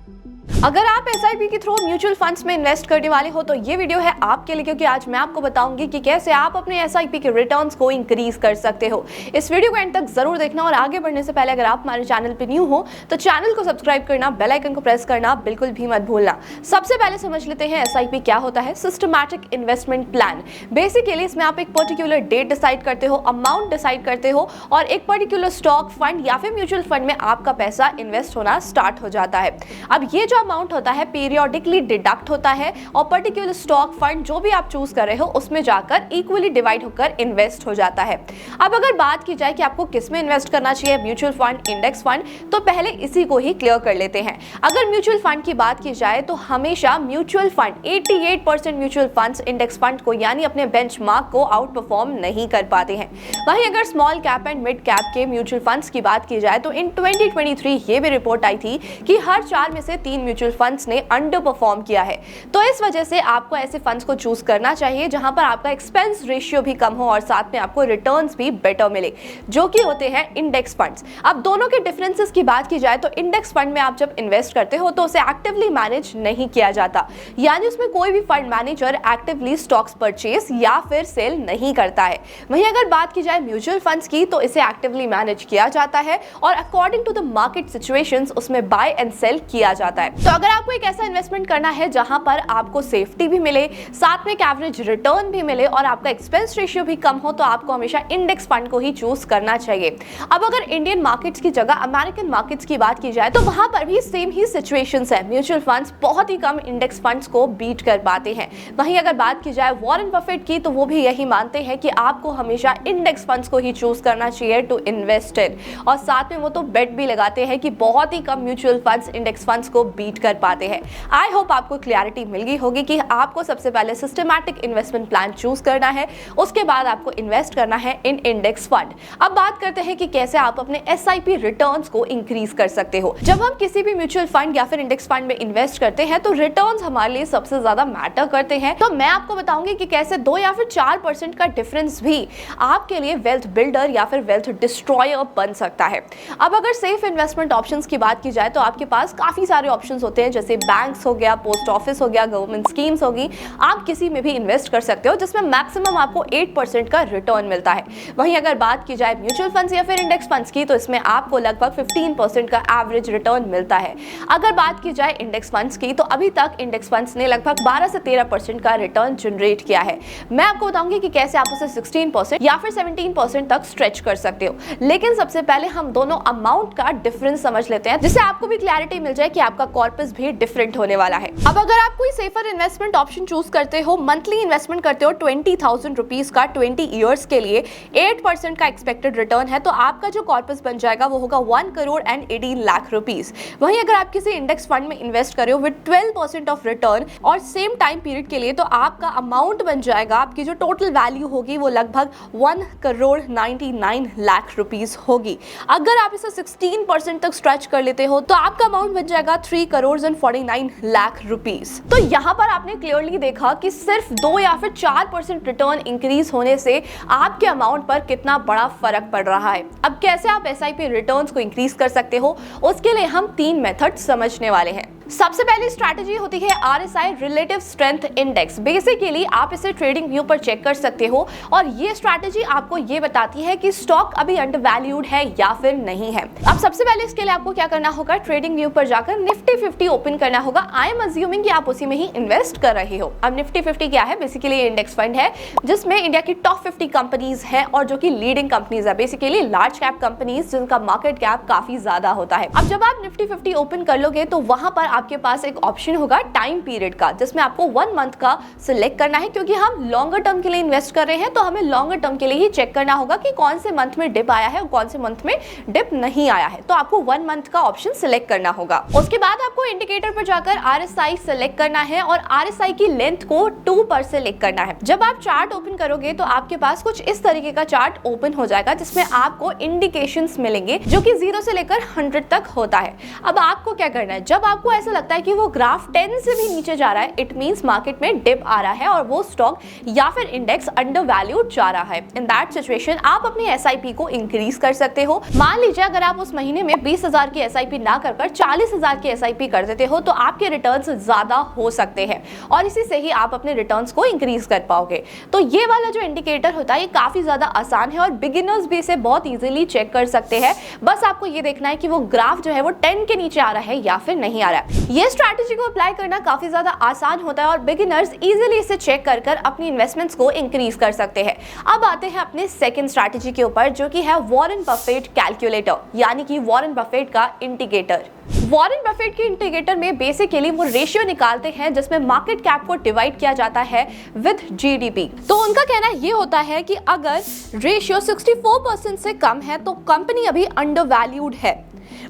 अगर आप एसआईपी के थ्रू म्यूचुअल फंड्स में इन्वेस्ट करने वाले हो तो ये वीडियो है आपके लिए, क्योंकि आज मैं आपको बताऊंगी कि कैसे आप अपने एसआईपी के रिटर्न्स को इंक्रीज कर सकते हो। इस वीडियो को एंड तक जरूर देखना और आगे बढ़ने से पहले अगर आप हमारे चैनल पे न्यू हो तो चैनल को सब्सक्राइब करना, बेल आइकन को प्रेस करना बिल्कुल भी मत भूलना। सबसे पहले समझ लेते हैं एसआईपी क्या होता है। Systematic investment plan. बेसिकली इसमें आप एक पर्टिकुलर डेट डिसाइड करते हो, अमाउंट डिसाइड करते हो और एक पर्टिकुलर स्टॉक फंड या फिर म्यूचुअल फंड में आपका पैसा इन्वेस्ट होना स्टार्ट हो जाता है। अब ये जो अमाउंट होता है पीरियोडिकली डिडक्ट होता है और पर्टिकुलर स्टॉक फंड जो भी आप चूज कर रहे हो उसमें जाकर इक्वली डिवाइड होकर इन्वेस्ट हो जाता है। अब अगर बात की जाए कि आपको किस में इन्वेस्ट करना चाहिए, म्यूचुअल फंड, इंडेक्स फंड, तो पहले इसी को ही क्लियर कर लेते हैं। अगर म्यूचुअल फंड की बात की जाए तो हमेशा mutual fund 88% mutual funds index fund को यानी अपने बेंचमार्क को आउट परफॉर्म नहीं कर पाते हैं। वहीं अगर small cap and mid cap के म्यूचुअल फंड्स की बात की जाए तो इन 2023 ये भी रिपोर्ट आई थी कि हर 4 में से 3 म्यूचुअल फंड्स ने अंडर परफॉर्म किया है। तो इस वजह से आपको ऐसे फंड्स को चूज करना चाहिए जहां पर आपका एक्सपेंस रेशियो भी कम हो और साथ में आपको रिटर्न्स भी बेटर मिले, जो कि होते हैं इंडेक्स फंड्स। अब दोनों के डिफरेंसेस की बात की जाए तो इंडेक्स फंड में आप जब इन्वेस्ट करते हो तो उसे एक्टिवली मैनेज नहीं किया जाता, यानी उसमें कोई भी fund manager actively stocks purchase या फिर सेल नहीं करता है। वहीं अगर बात की जाए म्यूचुअल फंड्स की तो इसे एक्टिवली मैनेज किया जाता है और according to the market situations उसमें बाय एंड सेल किया जाता है। तो अगर आपको एक ऐसा इन्वेस्टमेंट करना है जहां पर आपको सेफ्टी भी मिले, साथ में एक एवरेज रिटर्न भी मिले और आपका एक्सपेंस रेशियो भी कम हो, तो आपको हमेशा इंडेक्स फंड को ही चूज करना चाहिए। अब अगर इंडियन मार्केट्स की जगह अमेरिकन मार्केट्स की बात की जाए तो वहां पर भी सेम ही सिचुएशंस है। म्यूचुअल फंड्स बहुत ही कम इंडेक्स फंड्स को बीट कर पाते हैं। वहीं अगर बात की जाए वॉरेन बफेट की तो वो भी यही मानते हैं कि आपको हमेशा इंडेक्स फंड्स को ही चूज करना चाहिए टू इन्वेस्ट इन, और साथ में वो तो बेट भी लगाते हैं कि बहुत ही कम म्यूचुअल फंड्स इंडेक्स फंड्स को बीट कर पाते हैं। आई होप आपको क्लैरिटी मिल गई होगी कि आपको सबसे पहले सिस्टमैटिक इन्वेस्टमेंट प्लान चूज करना है, उसके बाद आपको इन्वेस्ट करना है इन इंडेक्स फंड। अब बात करते हैं कि कैसे आप अपने एसआईपी रिटर्न्स को इंक्रीज कर सकते हो। जब हम किसी भी म्यूचुअल फंड या फिर इंडेक्स फंड में इन्वेस्ट करते हैं तो रिटर्न्स हमारे लिए सबसे ज्यादा मैटर करते हैं। तो मैं आपको बताऊंगी कि कैसे 2 या फिर 4% का डिफरेंस भी आपके लिए वेल्थ बिल्डर या फिर वेल्थ डिस्ट्रॉयर बन सकता है। अब अगर सेफ इन्वेस्टमेंट ऑप्शंस की बात की जाए तो आपके पास काफी सारे ऑप्शंस होते हैं, जैसे बैंक्स हो गया, पोस्ट ऑफिस हो गया, गवर्नमेंट स्कीम्स होगी। आप किसी में भी इन्वेस्ट कर सकते हो जिसमें मैक्सिमम आपको 8% का रिटर्न मिलता है। वहीं अगर बात की जाए म्यूचुअल फंड्स या फिर इंडेक्स फंड्स की तो इसमें आपको लगभग 15% का एवरेज रिटर्न मिलता है। अगर बात की जाए इंडेक्स फंड्स की तो अभी तक इंडेक्स फंड्स ने लगभग 12 से 13% का रिटर्न जनरेट किया है। मैं आपको बताऊंगी कि कैसे आप उसे 16% या फिर 17% तक स्ट्रेच कर सकते हो। लेकिन सबसे पहले हम दोनों अमाउंट का डिफरेंस समझ लेते हैं, जिससे आपको भी क्लैरिटी मिल जाए कि आपका कॉर्पस भी डिफरेंट होने वाला है। अब अगर आप कोई सेफर इन्वेस्टमेंट ऑप्शन चूज करते हो, मंथली इन्वेस्टमेंट करते हो 20,000 रुपीज का 20 ईयर्स के लिए, 8% का एक्सपेक्टेड रिटर्न है, तो आपका जो कॉर्पस बन जाएगा वो होगा 1,18 लाख रुपीज। वहीं अगर आप किसी इंडेक्स फंड में इन्वेस्ट कर रहे हो विद 12% ऑफ रिटर्न और सेम टाइम पीरियड के लिए, तो आपका अमाउंट बन जाएगा, आपकी जो टोटल वैल्यू होगी वो लगभग 1,99 लाख रुपीज होगी। अगर आप इसे 16% तक स्ट्रेच कर लेते हो तो आपका अमाउंट बन जाएगा 3,49 लाख रुपीज। तो यहाँ पर आपने क्लियरली देखा कि सिर्फ 2 या फिर 4% रिटर्न इंक्रीज होने से आपके अमाउंट पर कितना बड़ा फर्क पड़ रहा है। अब कैसे आप एसआईपी रिटर्न्स को इंक्रीज कर सकते हो, उसके लिए हम 3 मेथड समझने वाले हैं। सबसे पहली स्ट्रैटेजी होती है RSI relative strength index. Basically आप इसे ट्रेडिंग व्यू पर चेक कर सकते हो और ये स्ट्रैटेजी आपको ये बताती है कि स्टॉक अभी अंडरवैल्यूड है या फिर नहीं है। अब सबसे पहले इसके लिए आपको क्या करना होगा, ट्रेडिंग व्यू पर जाकर निफ्टी 50 ओपन करना होगा। आई एम अज्यूमिंग कि आप उसी में ही इन्वेस्ट कर रहे हो। अब निफ्टी 50 क्या है? बेसिकली इंडेक्स फंड है जिसमें इंडिया की टॉप 50 कंपनीज है और जो कि लीडिंग कंपनीज है, बेसिकली लार्ज कैप कंपनीज जिनका मार्केट कैप काफी ज्यादा होता है। अब जब आप निफ्टी 50 ओपन कर लोगे तो वहां पर आपके पास एक ऑप्शन होगा टाइम पीरियड का, जिसमें आपको 1 मंथ का सिलेक्ट करना है, क्योंकि हम लॉन्गर टर्म के लिए इन्वेस्ट कर रहे हैं तो हमें लॉन्गर टर्म के लिए ही चेक करना होगा कि कौन से मंथ में डिप आया है और कौन से मंथ में डिप नहीं आया है। तो आपको 1 मंथ का ऑप्शन सिलेक्ट करना होगा। उसके बाद आपको इंडिकेटर पर जाकर आरएसआई सिलेक्ट करना है और आरएसआई की लेंथ को 2 पर सिलेक्ट करना है। जब आप चार्ट ओपन करोगे तो आपके पास कुछ इस तरीके का चार्ट ओपन हो जाएगा जिसमें आपको इंडिकेशंस मिलेंगे जो कि 0 से लेकर 100 तक होता है। अब आपको क्या करना है, जब आपको ऐसा लगता है कि वो ग्राफ 10 से भी नीचे जा रहा है, इट मींस मार्केट में डिप आ रहा है और वो स्टॉक या फिर इंडेक्स अंडर वैल्यूड जा रहा है, इन दैट सिचुएशन आप अपनी एसआईपी को इंक्रीज कर सकते हो। मान लीजिए अगर आप उस महीने में 20,000 की एसआईपी ना कर 40,000 की एसआईपी कर देते हो तो आपके रिटर्न्स ज्यादा हो सकते हैं और इसी से ही आप अपने रिटर्न्स को इंक्रीज कर पाओगे। तो ये वाला जो इंडिकेटर होता है ये काफी ज्यादा आसान है और बिगिनर्स भी इसे बहुत इजीली चेक कर सकते हैं। बस आपको ये देखना है कि वो ग्राफ जो है वो 10 के नीचे आ रहा है या फिर नहीं आ रहा है। ये स्ट्रैटेजी को अप्लाई करना काफी ज्यादा आसान होता है और बिगिनर्स इजीली इसे चेक कर अपनी इन्वेस्टमेंट्स को इंक्रीज कर सकते हैं। अब आते हैं अपने सेकंड स्ट्रैटेजी के ऊपर, जो कि है वॉरेन बफेट कैलकुलेटर, यानी कि वॉरेन बफेट का इंडिकेटर। वॉरेन बफेट के इंडिकेटर में बेसिकली वो रेशियो निकालते हैं जिसमें मार्केट कैप को डिवाइड किया जाता है विद जीडीपी। तो उनका कहना ये होता है कि अगर रेशियो 64% से कम है तो कंपनी अभी अंडर वैल्यूड है।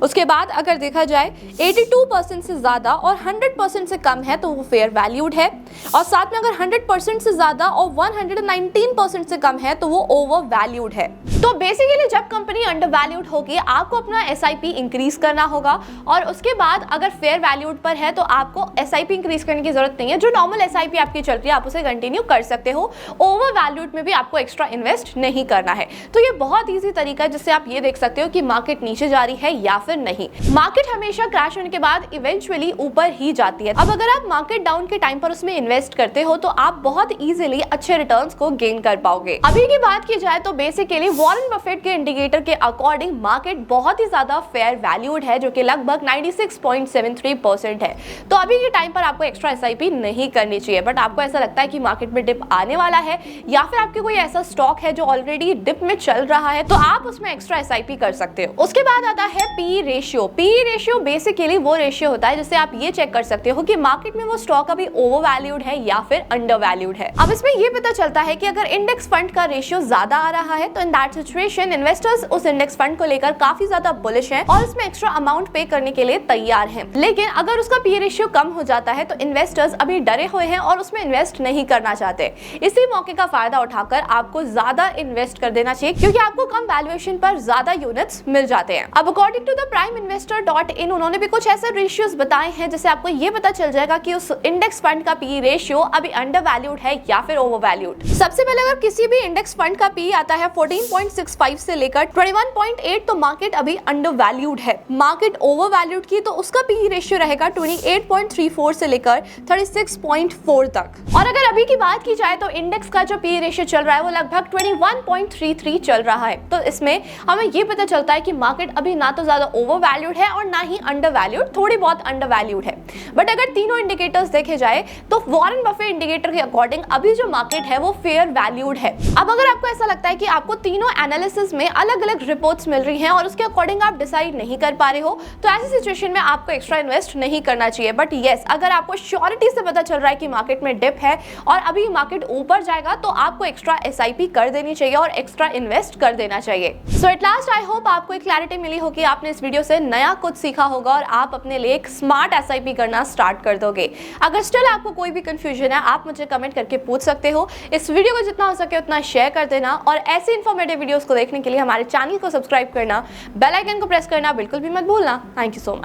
उसके बाद अगर देखा जाए 82% से ज्यादा और 100% से कम है तो वो फेयर वैल्यूड है, और साथ में अगर 100% से ज्यादा और 119% से कम है तो वो ओवर वैल्यूड है। तो बेसिकली जब कंपनी अंडर वैल्यूड होगी आपको अपना एसआईपी इंक्रीज करना होगा, और उसके बाद अगर फेयर वैल्यूड पर है तो आपको एसआईपी इंक्रीज करने की जरूरत नहीं है। जो नॉर्मल एसआईपी आपकी चल रही है आप उसे कंटिन्यू कर सकते हो। ओवर वैल्यूड में भी आपको एक्स्ट्रा इन्वेस्ट नहीं करना है। तो ये बहुत ईजी तरीका है जिससे आप ये देख सकते हो कि मार्केट नीचे जा रही है या फिर नहीं। मार्केट हमेशा क्रैश होने के बाद इवेंचुअली ऊपर ही जाती है। अब अगर आप मार्केट डाउन के टाइम पर उसमें इन्वेस्ट करते हो तो आप बहुत इजीली अच्छे रिटर्न्स को गेन कर पाओगे। अभी की बात की जाए तो बेसिकली वॉरेन बफेट के इंडिकेटर के अकॉर्डिंग मार्केट बहुत ही ज्यादा फेयर वैल्यूड है, जो कि लगभग 96.73% है। तो अभी के टाइम पर आपको एक्स्ट्रा एसआईपी नहीं करनी चाहिए। बट आपको ऐसा लगता है कि मार्केट में डिप आने वाला है या फिर आपके कोई ऐसा स्टॉक है जो ऑलरेडी डिप में चल रहा है तो आप उसमें एक्स्ट्रा एसआईपी कर सकते हो। उसके बाद आता है PE ratio. PE ratio basically वो रेशियो होता है जिससे आप ये चेक कर सकते हो कि मार्केट में वो स्टॉक अभी ओवर वैल्यूड है या फिर अंडर वैल्यूड है। अब इसमें ये पता चलता है कि अगर इंडेक्स फंड का रेशियो ज्यादा आ रहा है तो इन दैट सिचुएशन इन्वेस्टर्स उस इंडेक्स फंड को लेकर काफी ज्यादा बुलिश हैं और इसमें एक्स्ट्रा अमाउंट पे करने के लिए तैयार हैं। लेकिन अगर उसका पीई रेशियो कम हो जाता है तो इन्वेस्टर्स अभी डरे हुए हैं और उसमें इन्वेस्ट नहीं करना चाहते। इसी मौके का फायदा उठाकर आपको ज्यादा इन्वेस्ट कर देना चाहिए क्योंकि आपको कम वैल्यूएशन पर ज्यादा यूनिट्स मिल जाते हैं। अब अकॉर्डिंग टू द PrimeInvestor.in उन्होंने भी कुछ ऐसे रेशियोज बताए हैं जिससे आपको ये पता चल जाएगा कि उस इंडेक्स फंड का पीई रेशियो अभी अंडर वैल्यूड है या फिर ओवर वैल्यूड। सबसे पहले अगर किसी भी इंडेक्स फंड का पीई आता है 14.65 से लेकर 21.8 तो मार्केट अभी अंडर वैल्यूड है। मार्केट ओवर वैल्यूड की तो उसका पीई रेशियो रहेगा 28.34 से लेकर 36.4 तक। और अगर अभी की बात की जाए तो इंडेक्स का जो पीई रेशियो चल रहा है वो लगभग 21.33 चल रहा है। तो इसमें हमें ये पता चलता है कि मार्केट अभी ना तो ज्यादा ओवर वैल्यूड है और ना ही अंडर वैल्यूड, थोड़ी बहुत अंडर वैल्यूड है। बट अगर तीनों इंडिकेटर्स देखे जाए तो वॉरेन बफेट इंडिकेटर के अकॉर्डिंग अभी जो मार्केट है वो फेयर वैल्यूड है। अब अगर आपको ऐसा लगता है कि आपको तीनों एनालिसिस में अलग अलग रिपोर्ट्स मिल रही हैं और उसके अकॉर्डिंग आप डिसाइड नहीं कर पा रहे हो तो ऐसी सिचुएशन में आपको एक्स्ट्रा इन्वेस्ट नहीं करना चाहिए। बट यस, अगर आपको श्योरिटी से पता चल रहा है कि मार्केट में डिप है और अभी मार्केट ऊपर जाएगा तो आपको एक्स्ट्रा एसआईपी कर देनी चाहिए और एक्स्ट्रा इन्वेस्ट कर देना चाहिए। सो एट लास्ट आई होप आपको एक क्लैरिटी मिली होगी, आपने इस वीडियो से नया कुछ सीखा होगा और आप अपने लिए एक स्मार्ट एसआईपी करना स्टार्ट कर दोगे। अगर स्टिल आपको कोई भी कंफ्यूजन है आप मुझे कमेंट करके पूछ सकते हो। इस वीडियो को जितना हो सके उतना शेयर कर देना और ऐसे इन्फॉर्मेटिव वीडियोस को देखने के लिए हमारे चैनल को सब्सक्राइब करना, बेल आइकन को प्रेस करना बिल्कुल भी मत भूलना। Thank you so much.